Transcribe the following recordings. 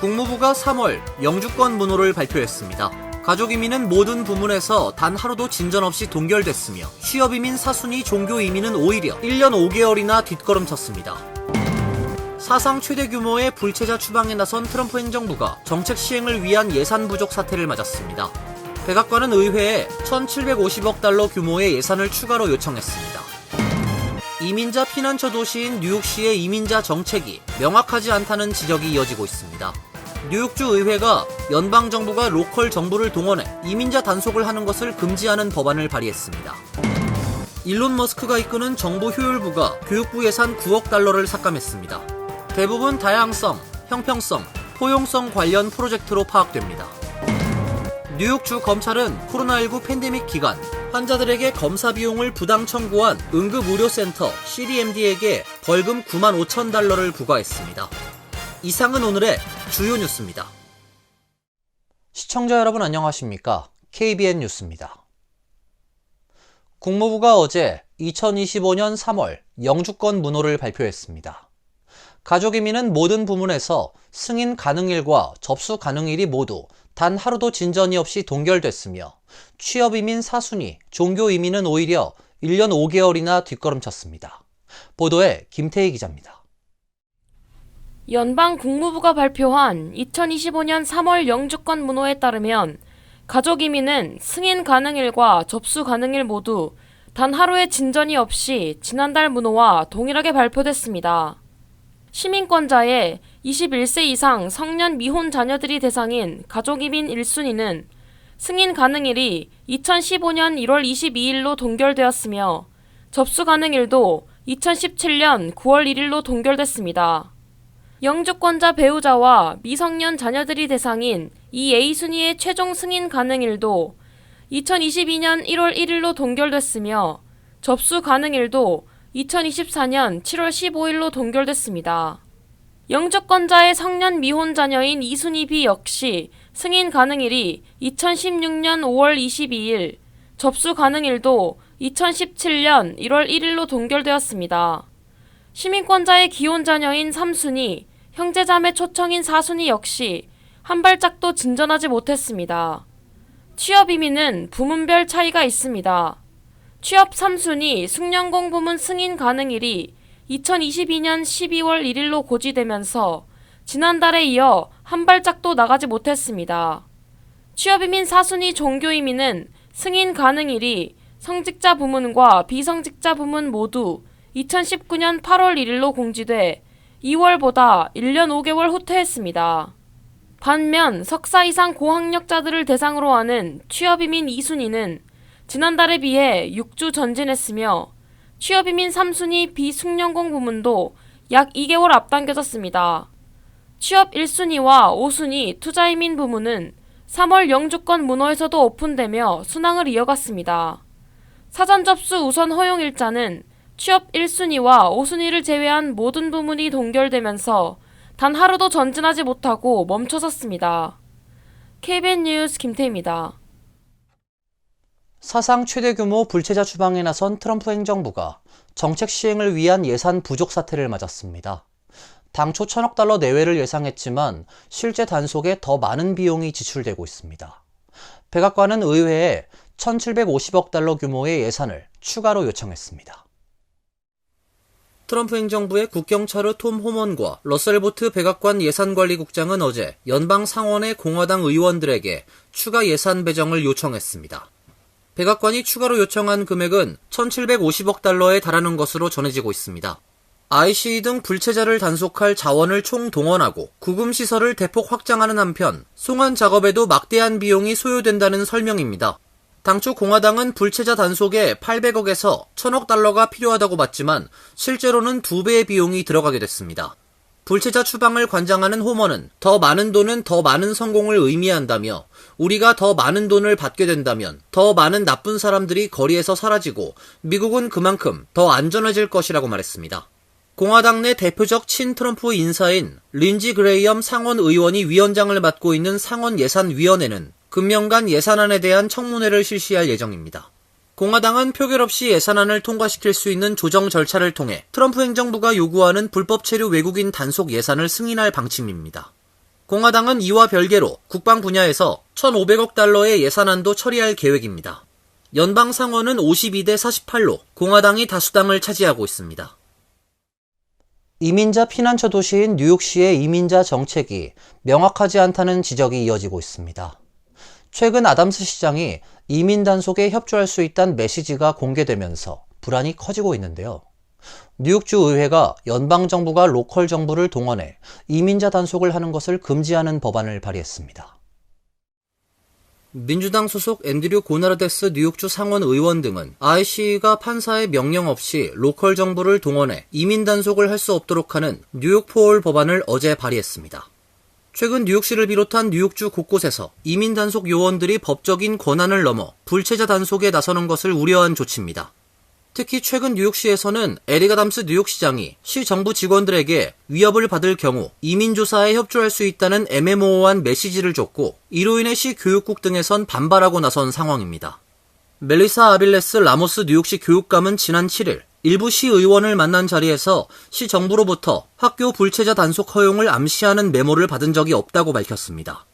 국무부가 3월 영주권 문호를 발표했습니다. 가족이민은 모든 부문에서 단 하루도 진전 없이 동결됐으며 취업이민, 사순위, 종교이민은 오히려 1년 5개월이나 뒷걸음쳤습니다. 사상 최대 규모의 불체자 추방에 나선 트럼프 행정부가 정책 시행을 위한 예산 부족 사태를 맞았습니다. 백악관은 의회에 1,750억 달러 규모의 예산을 추가로 요청했습니다. 이민자 피난처 도시인 뉴욕시의 이민자 정책이 명확하지 않다는 지적이 이어지고 있습니다. 뉴욕주 의회가 연방정부가 로컬 정부를 동원해 이민자 단속을 하는 것을 금지하는 법안을 발의했습니다. 일론 머스크가 이끄는 정부 효율부가 교육부 예산 9억 달러를 삭감했습니다. 대부분 다양성, 형평성, 포용성 관련 프로젝트로 파악됩니다. 뉴욕주 검찰은 코로나19 팬데믹 기간 환자들에게 검사 비용을 부당 청구한 응급의료센터 CDMD에게 벌금 9만 5천 달러를 부과했습니다. 이상은 오늘의 주요 뉴스입니다. 시청자 여러분 안녕하십니까? KBN 뉴스입니다. 국무부가 어제 2025년 3월 영주권 문호를 발표했습니다. 가족이민은 모든 부문에서 승인 가능일과 접수 가능일이 모두 단 하루도 진전이 없이 동결됐으며 취업이민, 사순위, 종교이민은 오히려 1년 5개월이나 뒷걸음쳤습니다. 보도에 김태희 기자입니다. 연방 국무부가 발표한 2025년 3월 영주권 문호에 따르면 가족이민은 승인 가능일과 접수 가능일 모두 단 하루의 진전이 없이 지난달 문호와 동일하게 발표됐습니다. 시민권자의 21세 이상 성년 미혼 자녀들이 대상인 가족이민 1순위는 승인 가능일이 2015년 1월 22일로 동결되었으며 접수 가능일도 2017년 9월 1일로 동결됐습니다. 영주권자 배우자와 미성년 자녀들이 대상인 이 A순위의 최종 승인 가능일도 2022년 1월 1일로 동결됐으며 접수 가능일도 2024년 7월 15일로 동결됐습니다. 영주권자의 성년 미혼 자녀인 2순위 B 역시 승인 가능일이 2016년 5월 22일, 접수 가능일도 2017년 1월 1일로 동결되었습니다. 시민권자의 기혼 자녀인 3순위, 형제자매 초청인 4순위 역시 한 발짝도 진전하지 못했습니다. 취업이민은 부문별 차이가 있습니다. 취업 3순위 숙련공 부문 승인 가능일이 2022년 12월 1일로 고지되면서 지난달에 이어 한 발짝도 나가지 못했습니다. 취업이민 4순위 종교이민은 승인 가능일이 성직자 부문과 비성직자 부문 모두 2019년 8월 1일로 공지돼 2월보다 1년 5개월 후퇴했습니다. 반면 석사 이상 고학력자들을 대상으로 하는 취업이민 2순위는 지난달에 비해 6주 전진했으며 취업이민 3순위 비숙련공 부문도 약 2개월 앞당겨졌습니다. 취업 1순위와 5순위 투자이민 부문은 3월 영주권 문호에서도 오픈되며 순항을 이어갔습니다. 사전 접수 우선 허용 일자는 취업 1순위와 5순위를 제외한 모든 부문이 동결되면서 단 하루도 전진하지 못하고 멈춰섰습니다. KBN 뉴스 김태희입니다. 사상 최대 규모 불체자 추방에 나선 트럼프 행정부가 정책 시행을 위한 예산 부족 사태를 맞았습니다. 당초 1,000억 달러 내외를 예상했지만 실제 단속에 더 많은 비용이 지출되고 있습니다. 백악관은 의회에 1,750억 달러 규모의 예산을 추가로 요청했습니다. 트럼프 행정부의 국경차르 톰 호먼과 러셀 보트 백악관 예산관리국장은 어제 연방 상원의 공화당 의원들에게 추가 예산 배정을 요청했습니다. 백악관이 추가로 요청한 금액은 1,750억 달러에 달하는 것으로 전해지고 있습니다. ICE 등 불체자를 단속할 자원을 총동원하고 구금시설을 대폭 확장하는 한편 송환 작업에도 막대한 비용이 소요된다는 설명입니다. 당초 공화당은 불체자 단속에 800억에서 1,000억 달러가 필요하다고 봤지만 실제로는 2배의 비용이 들어가게 됐습니다. 불체자 추방을 관장하는 호먼은 더 많은 돈은 더 많은 성공을 의미한다며 우리가 더 많은 돈을 받게 된다면 더 많은 나쁜 사람들이 거리에서 사라지고 미국은 그만큼 더 안전해질 것이라고 말했습니다. 공화당 내 대표적 친트럼프 인사인 린지 그레이엄 상원 의원이 위원장을 맡고 있는 상원예산위원회는 금년간 예산안에 대한 청문회를 실시할 예정입니다. 공화당은 표결 없이 예산안을 통과시킬 수 있는 조정 절차를 통해 트럼프 행정부가 요구하는 불법 체류 외국인 단속 예산을 승인할 방침입니다. 공화당은 이와 별개로 국방 분야에서 1,500억 달러의 예산안도 처리할 계획입니다. 연방 상원은 52대 48로 공화당이 다수당을 차지하고 있습니다. 이민자 피난처 도시인 뉴욕시의 이민자 정책이 명확하지 않다는 지적이 이어지고 있습니다. 최근 아담스 시장이 이민 단속에 협조할 수 있다는 메시지가 공개되면서 불안이 커지고 있는데요. 뉴욕주 의회가 연방정부가 로컬 정부를 동원해 이민자 단속을 하는 것을 금지하는 법안을 발의했습니다. 민주당 소속 앤드류 고나르데스 뉴욕주 상원 의원 등은 IC가 판사의 명령 없이 로컬 정부를 동원해 이민 단속을 할 수 없도록 하는 뉴욕 포올 법안을 어제 발의했습니다. 최근 뉴욕시를 비롯한 뉴욕주 곳곳에서 이민 단속 요원들이 법적인 권한을 넘어 불체자 단속에 나서는 것을 우려한 조치입니다. 특히 최근 뉴욕시에서는 에릭 아담스 뉴욕시장이 시 정부 직원들에게 위협을 받을 경우 이민조사에 협조할 수 있다는 애매모호한 메시지를 줬고 이로 인해 시 교육국 등에선 반발하고 나선 상황입니다. 멜리사 아빌레스 라모스 뉴욕시 교육감은 지난 7일 일부 시의원을 만난 자리에서 시 정부로부터 학교 불체자 단속 허용을 암시하는 메모를 받은 적이 없다고 밝혔습니다.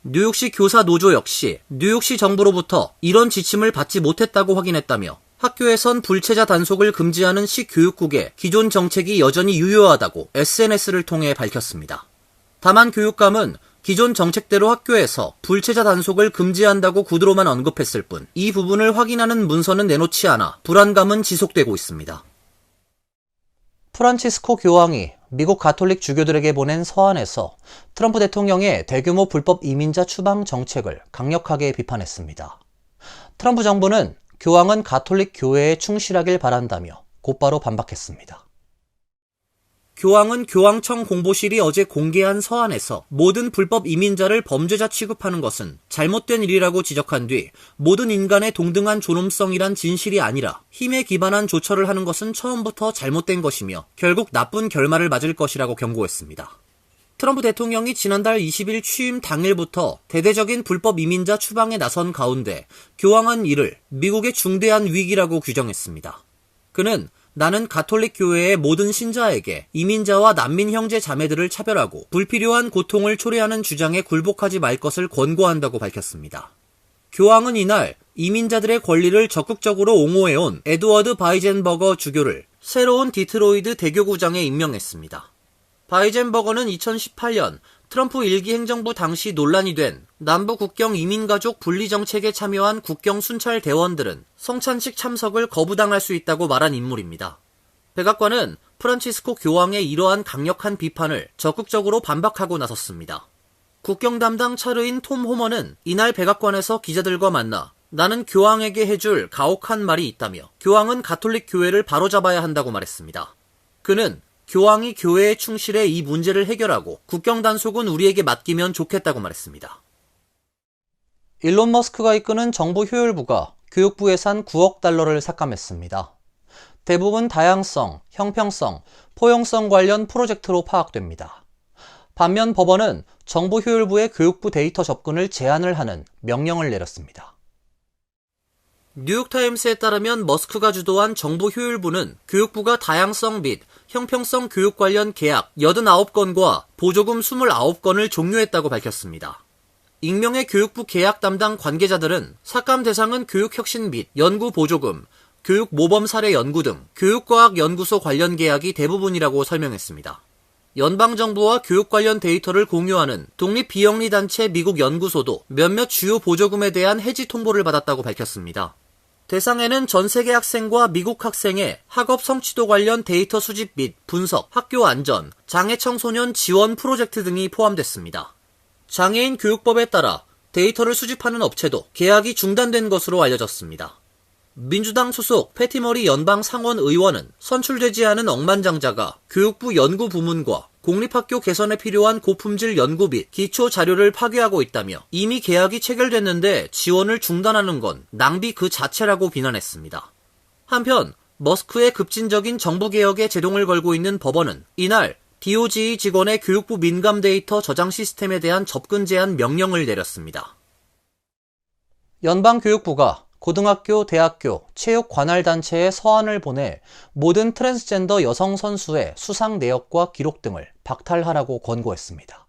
뉴욕시 교사 노조 역시 뉴욕시 정부로부터 이런 지침을 받지 못했다고 확인했다며 학교에선 불체자 단속을 금지하는 시 교육국의 기존 정책이 여전히 유효하다고 SNS를 통해 밝혔습니다. 다만 교육감은 기존 정책대로 학교에서 불체자 단속을 금지한다고 구두로만 언급했을 뿐 이 부분을 확인하는 문서는 내놓지 않아 불안감은 지속되고 있습니다. 프란치스코 교황이 미국 가톨릭 주교들에게 보낸 서한에서 트럼프 대통령의 대규모 불법 이민자 추방 정책을 강력하게 비판했습니다. 트럼프 정부는 교황은 가톨릭 교회에 충실하길 바란다며 곧바로 반박했습니다. 교황은 교황청 공보실이 어제 공개한 서한에서 모든 불법 이민자를 범죄자 취급하는 것은 잘못된 일이라고 지적한 뒤 모든 인간의 동등한 존엄성이란 진실이 아니라 힘에 기반한 조처를 하는 것은 처음부터 잘못된 것이며 결국 나쁜 결말을 맞을 것이라고 경고했습니다. 트럼프 대통령이 지난달 20일 취임 당일부터 대대적인 불법 이민자 추방에 나선 가운데 교황은 이를 미국의 중대한 위기라고 규정했습니다. 그는 나는 가톨릭 교회의 모든 신자에게 이민자와 난민 형제 자매들을 차별하고 불필요한 고통을 초래하는 주장에 굴복하지 말 것을 권고한다고 밝혔습니다. 교황은 이날 이민자들의 권리를 적극적으로 옹호해온 에드워드 바이젠버거 주교를 새로운 디트로이드 대교구장에 임명했습니다. 바이젠버거는 2018년 트럼프 1기 행정부 당시 논란이 된 남부 국경 이민가족 분리 정책에 참여한 국경 순찰 대원들은 성찬식 참석을 거부당할 수 있다고 말한 인물입니다. 백악관은 프란치스코 교황의 이러한 강력한 비판을 적극적으로 반박하고 나섰습니다. 국경 담당 차르인 톰 호머는 이날 백악관에서 기자들과 만나 나는 교황에게 해줄 가혹한 말이 있다며 교황은 가톨릭 교회를 바로잡아야 한다고 말했습니다. 그는 교황이 교회에 충실해 이 문제를 해결하고 국경 단속은 우리에게 맡기면 좋겠다고 말했습니다. 일론 머스크가 이끄는 정부 효율부가 교육부 예산 9억 달러를 삭감했습니다. 대부분 다양성, 형평성, 포용성 관련 프로젝트로 파악됩니다. 반면 법원은 정부 효율부의 교육부 데이터 접근을 제한을 하는 명령을 내렸습니다. 뉴욕타임스에 따르면 머스크가 주도한 정부 효율부는 교육부가 다양성 및 형평성 교육 관련 계약 89건과 보조금 29건을 종료했다고 밝혔습니다. 익명의 교육부 계약 담당 관계자들은 삭감 대상은 교육혁신 및 연구보조금, 교육모범 사례 연구 등 교육과학연구소 관련 계약이 대부분이라고 설명했습니다. 연방정부와 교육 관련 데이터를 공유하는 독립비영리단체 미국 연구소도 몇몇 주요 보조금에 대한 해지 통보를 받았다고 밝혔습니다. 대상에는 전 세계 학생과 미국 학생의 학업 성취도 관련 데이터 수집 및 분석, 학교 안전, 장애 청소년 지원 프로젝트 등이 포함됐습니다. 장애인 교육법에 따라 데이터를 수집하는 업체도 계약이 중단된 것으로 알려졌습니다. 민주당 소속 패티머리 연방 상원 의원은 선출되지 않은 억만장자가 교육부 연구부문과 공립학교 개선에 필요한 고품질 연구 및 기초 자료를 파괴하고 있다며 이미 계약이 체결됐는데 지원을 중단하는 건 낭비 그 자체라고 비난했습니다. 한편 머스크의 급진적인 정부개혁에 제동을 걸고 있는 법원은 이날 DOJ 직원의 교육부 민감 데이터 저장 시스템에 대한 접근 제한 명령을 내렸습니다. 연방교육부가 고등학교, 대학교, 체육 관할단체에 서한을 보내 모든 트랜스젠더 여성 선수의 수상 내역과 기록 등을 박탈하라고 권고했습니다.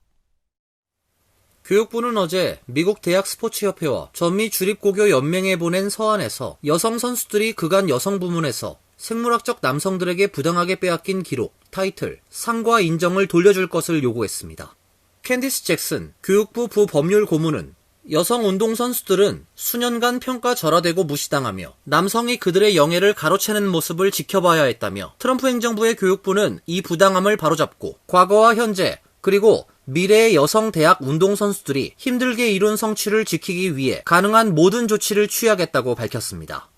교육부는 어제 미국 대학스포츠협회와 전미 주립고교 연맹에 보낸 서한에서 여성 선수들이 그간 여성 부문에서 생물학적 남성들에게 부당하게 빼앗긴 기록, 타이틀, 상과 인정을 돌려줄 것을 요구했습니다. 캔디스 잭슨 교육부 부법률 고문은 여성 운동선수들은 수년간 평가절하되고 무시당하며 남성이 그들의 영예를 가로채는 모습을 지켜봐야 했다며 트럼프 행정부의 교육부는 이 부당함을 바로잡고 과거와 현재 그리고 미래의 여성 대학 운동선수들이 힘들게 이룬 성취를 지키기 위해 가능한 모든 조치를 취하겠다고 밝혔습니다.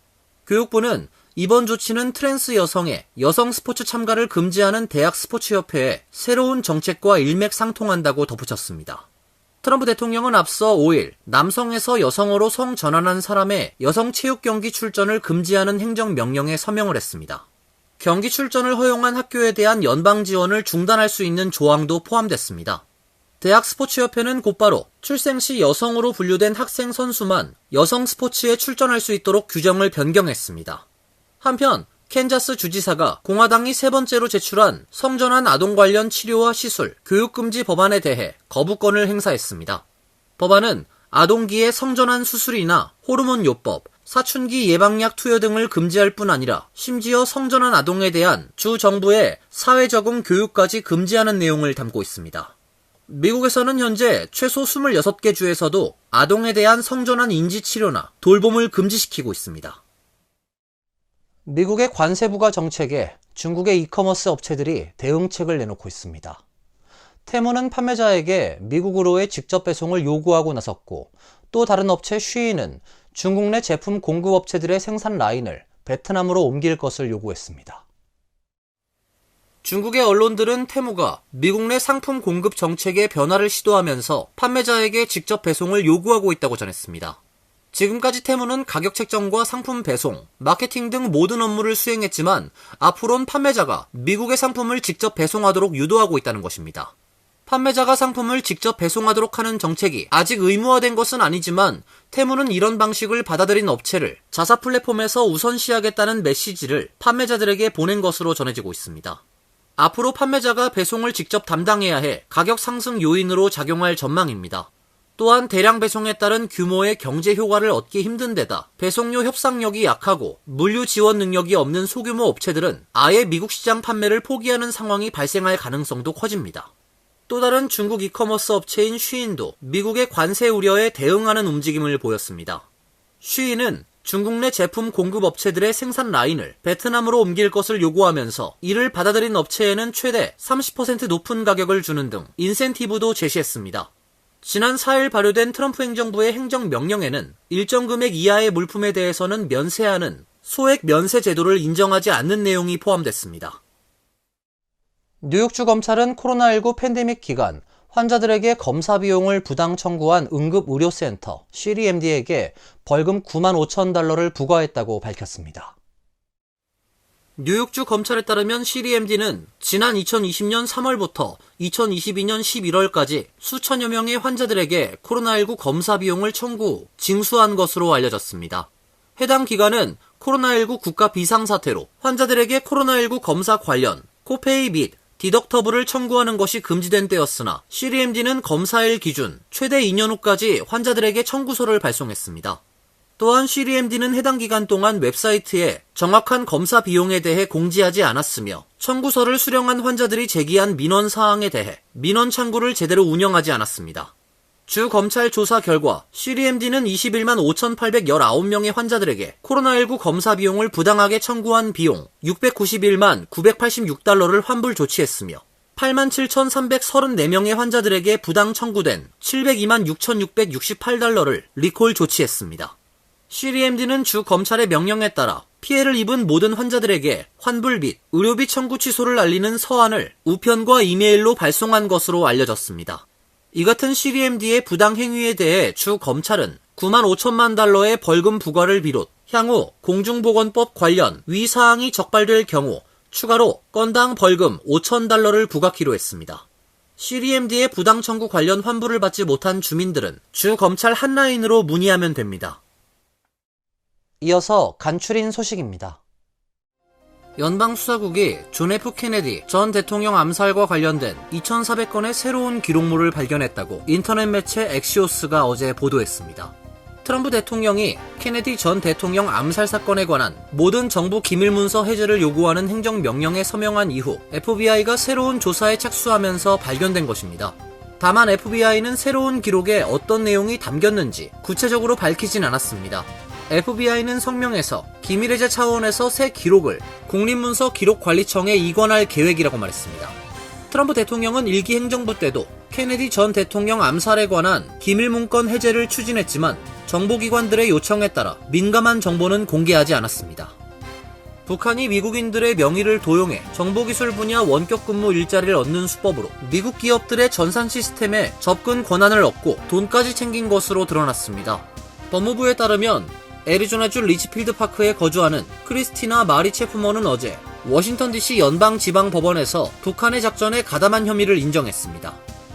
교육부는 이번 조치는 트랜스 여성의 여성 스포츠 참가를 금지하는 대학 스포츠협회의 새로운 정책과 일맥상통한다고 덧붙였습니다. 트럼프 대통령은 앞서 5일 남성에서 여성으로 성전환한 사람의 여성 체육 경기 출전을 금지하는 행정명령에 서명을 했습니다. 경기 출전을 허용한 학교에 대한 연방 지원을 중단할 수 있는 조항도 포함됐습니다. 대학 스포츠협회는 곧바로 출생 시 여성으로 분류된 학생 선수만 여성 스포츠에 출전할 수 있도록 규정을 변경했습니다. 한편 캔자스 주지사가 공화당이 세 번째로 제출한 성전환 아동 관련 치료와 시술, 교육금지 법안에 대해 거부권을 행사했습니다. 법안은 아동기의 성전환 수술이나 호르몬 요법, 사춘기 예방약 투여 등을 금지할 뿐 아니라 심지어 성전환 아동에 대한 주 정부의 사회적응 교육까지 금지하는 내용을 담고 있습니다. 미국에서는 현재 최소 26개 주에서도 아동에 대한 성전환 인지 치료나 돌봄을 금지시키고 있습니다. 미국의 관세 부과 정책에 중국의 이커머스 업체들이 대응책을 내놓고 있습니다. 테무는 판매자에게 미국으로의 직접 배송을 요구하고 나섰고, 또 다른 업체 쉬인은 중국 내 제품 공급 업체들의 생산 라인을 베트남으로 옮길 것을 요구했습니다. 중국의 언론들은 테무가 미국 내 상품 공급 정책의 변화를 시도하면서 판매자에게 직접 배송을 요구하고 있다고 전했습니다. 지금까지 테무는 가격 책정과 상품 배송, 마케팅 등 모든 업무를 수행했지만 앞으로는 판매자가 미국의 상품을 직접 배송하도록 유도하고 있다는 것입니다. 판매자가 상품을 직접 배송하도록 하는 정책이 아직 의무화된 것은 아니지만 테무는 이런 방식을 받아들인 업체를 자사 플랫폼에서 우선시하겠다는 메시지를 판매자들에게 보낸 것으로 전해지고 있습니다. 앞으로 판매자가 배송을 직접 담당해야 해 가격 상승 요인으로 작용할 전망입니다. 또한 대량 배송에 따른 규모의 경제 효과를 얻기 힘든 데다 배송료 협상력이 약하고 물류 지원 능력이 없는 소규모 업체들은 아예 미국 시장 판매를 포기하는 상황이 발생할 가능성도 커집니다. 또 다른 중국 이커머스 업체인 쉬인도 미국의 관세 우려에 대응하는 움직임을 보였습니다. 쉬인은 중국 내 제품 공급 업체들의 생산 라인을 베트남으로 옮길 것을 요구하면서 이를 받아들인 업체에는 최대 30% 높은 가격을 주는 등 인센티브도 제시했습니다. 지난 4일 발효된 트럼프 행정부의 행정명령에는 일정 금액 이하의 물품에 대해서는 면세하는 소액 면세 제도를 인정하지 않는 내용이 포함됐습니다. 뉴욕주 검찰은 코로나19 팬데믹 기간 환자들에게 검사 비용을 부당 청구한 응급의료센터 CDMD에게 벌금 9만 5천 달러를 부과했다고 밝혔습니다. 뉴욕주 검찰에 따르면 CDMD는 지난 2020년 3월부터 2022년 11월까지 수천여 명의 환자들에게 코로나19 검사 비용을 청구 후 징수한 것으로 알려졌습니다. 해당 기간은 코로나19 국가 비상사태로 환자들에게 코로나19 검사 관련 코페이 및 디덕터블을 청구하는 것이 금지된 때였으나 CDMD는 검사일 기준 최대 2년 후까지 환자들에게 청구서를 발송했습니다. 또한 CDMD는 해당 기간 동안 웹사이트에 정확한 검사 비용에 대해 공지하지 않았으며 청구서를 수령한 환자들이 제기한 민원 사항에 대해 민원 창구를 제대로 운영하지 않았습니다. 주 검찰 조사 결과 CDMD는 21만 5,819명의 환자들에게 코로나19 검사 비용을 부당하게 청구한 비용 691만 986달러를 환불 조치했으며 8만 7,334명의 환자들에게 부당 청구된 702만 6,668달러를 리콜 조치했습니다. CDMD는 주 검찰의 명령에 따라 피해를 입은 모든 환자들에게 환불 및 의료비 청구 취소를 알리는 서한을 우편과 이메일로 발송한 것으로 알려졌습니다. 이 같은 CDMD의 부당 행위에 대해 주 검찰은 9만 5천만 달러의 벌금 부과를 비롯 향후 공중보건법 관련 위 사항이 적발될 경우 추가로 건당 벌금 5천 달러를 부과키로 했습니다. CDMD의 부당 청구 관련 환불을 받지 못한 주민들은 주 검찰 핫라인으로 문의하면 됩니다. 이어서 간추린 소식입니다. 연방수사국이 존 F 케네디 전 대통령 암살과 관련된 2,400건의 새로운 기록물을 발견했다고 인터넷 매체 엑시오스가 어제 보도했습니다. 트럼프 대통령이 케네디 전 대통령 암살 사건에 관한 모든 정부 기밀문서 해제를 요구하는 행정명령에 서명한 이후 FBI가 새로운 조사에 착수하면서 발견된 것입니다. 다만 FBI는 새로운 기록에 어떤 내용이 담겼는지 구체적으로 밝히진 않았습니다. FBI는 성명에서 기밀해제 차원에서 새 기록을 국립문서 기록관리청에 이관할 계획이라고 말했습니다. 트럼프 대통령은 일기 행정부 때도 케네디 전 대통령 암살에 관한 기밀문건 해제를 추진했지만 정보기관들의 요청에 따라 민감한 정보는 공개하지 않았습니다. 북한이 미국인들의 명의를 도용해 정보기술 분야 원격 근무 일자리를 얻는 수법으로 미국 기업들의 전산 시스템에 접근 권한을 얻고 돈까지 챙긴 것으로 드러났습니다. 법무부에 따르면 애리조나주 리치필드 파크에 거주하는 크리스티나 마리 체프먼은 어제 워싱턴 DC 연방지방법원에서 북한의 작전에 가담한 혐의를 인정했습니다.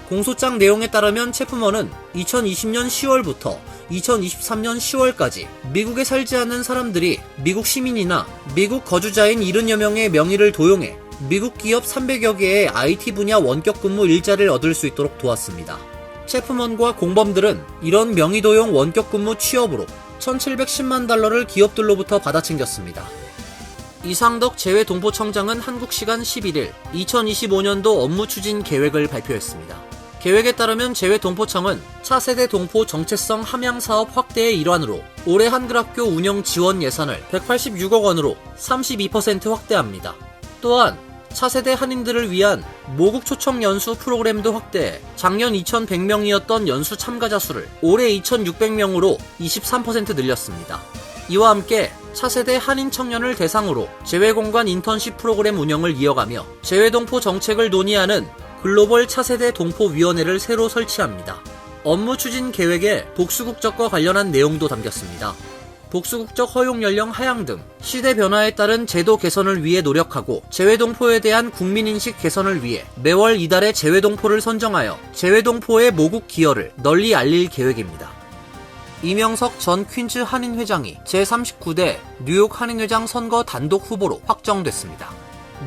공소장 내용에 따르면 체프먼은 2020년 10월부터 2023년 10월까지 미국에 살지 않는 사람들이 미국 시민이나 미국 거주자인 70여 명의 명의를 도용해 미국 기업 300여 개의 IT 분야 원격 근무 일자리를 얻을 수 있도록 도왔습니다. 체프먼과 공범들은 이런 명의 도용 원격 근무 취업으로 1,710만 달러를 기업들로부터 받아 챙겼습니다. 이상덕 재외동포청장은 한국 시간 11일 2025년도 업무 추진 계획을 발표했습니다. 계획에 따르면 재외동포청은 차세대 동포 정체성 함양 사업 확대의 일환으로 올해 한글학교 운영 지원 예산을 186억 원으로 32% 확대합니다. 또한 차세대 한인들을 위한 모국 초청 연수 프로그램도 확대해 작년 2,100명이었던 연수 참가자 수를 올해 2,600명으로 23% 늘렸습니다. 이와 함께 차세대 한인 청년을 대상으로 재외공간 인턴십 프로그램 운영을 이어가며 재외동포 정책을 논의하는 글로벌 차세대 동포위원회를 새로 설치합니다. 업무 추진 계획에 복수국적과 관련한 내용도 담겼습니다. 복수국적 허용 연령 하향 등 시대 변화에 따른 제도 개선을 위해 노력하고 재외동포에 대한 국민인식 개선을 위해 매월 이달에 재외동포를 선정하여 재외동포의 모국 기여를 널리 알릴 계획입니다. 이명석 전 퀸즈 한인회장이 제39대 뉴욕 한인회장 선거 단독 후보로 확정됐습니다.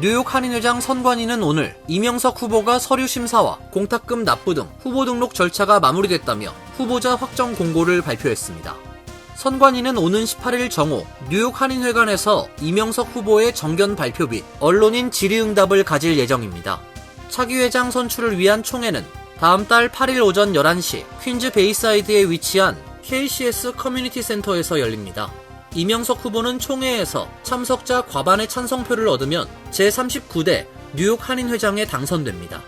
뉴욕 한인회장 선관위는 오늘 이명석 후보가 서류 심사와 공탁금 납부 등 후보 등록 절차가 마무리됐다며 후보자 확정 공고를 발표했습니다. 선관위는 오는 18일 정오 뉴욕 한인회관에서 이명석 후보의 정견 발표 및 언론인 질의응답을 가질 예정입니다. 차기 회장 선출을 위한 총회는 다음 달 8일 오전 11시 퀸즈 베이사이드에 위치한 KCS 커뮤니티 센터에서 열립니다. 이명석 후보는 총회에서 참석자 과반의 찬성표를 얻으면 제39대 뉴욕 한인회장에 당선됩니다.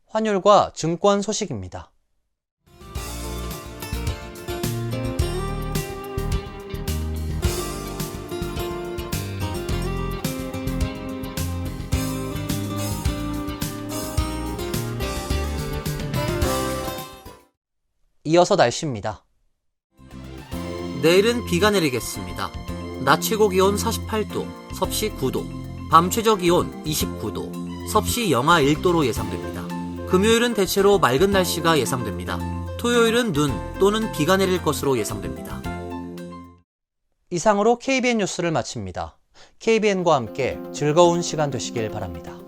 환율과 증권 소식입니다. 이어서 날씨입니다. 내일은 비가 내리겠습니다. 낮 최고 기온 48도, 섭씨 9도, 밤 최저 기온 29도, 섭씨 영하 1도로 예상됩니다. 금요일은 대체로 맑은 날씨가 예상됩니다. 토요일은 눈 또는 비가 내릴 것으로 예상됩니다. 이상으로 KBN 뉴스를 마칩니다. KBN과 함께 즐거운 시간 되시길 바랍니다.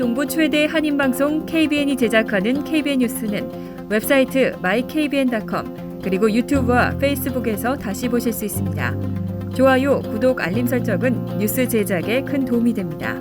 동부 최대 한인방송 KBN이 제작하는 KBN 뉴스는 웹사이트 mykbn.com 그리고 유튜브와 페이스북에서 다시 보실 수 있습니다. 좋아요, 구독, 알림 설정은 뉴스 제작에 큰 도움이 됩니다.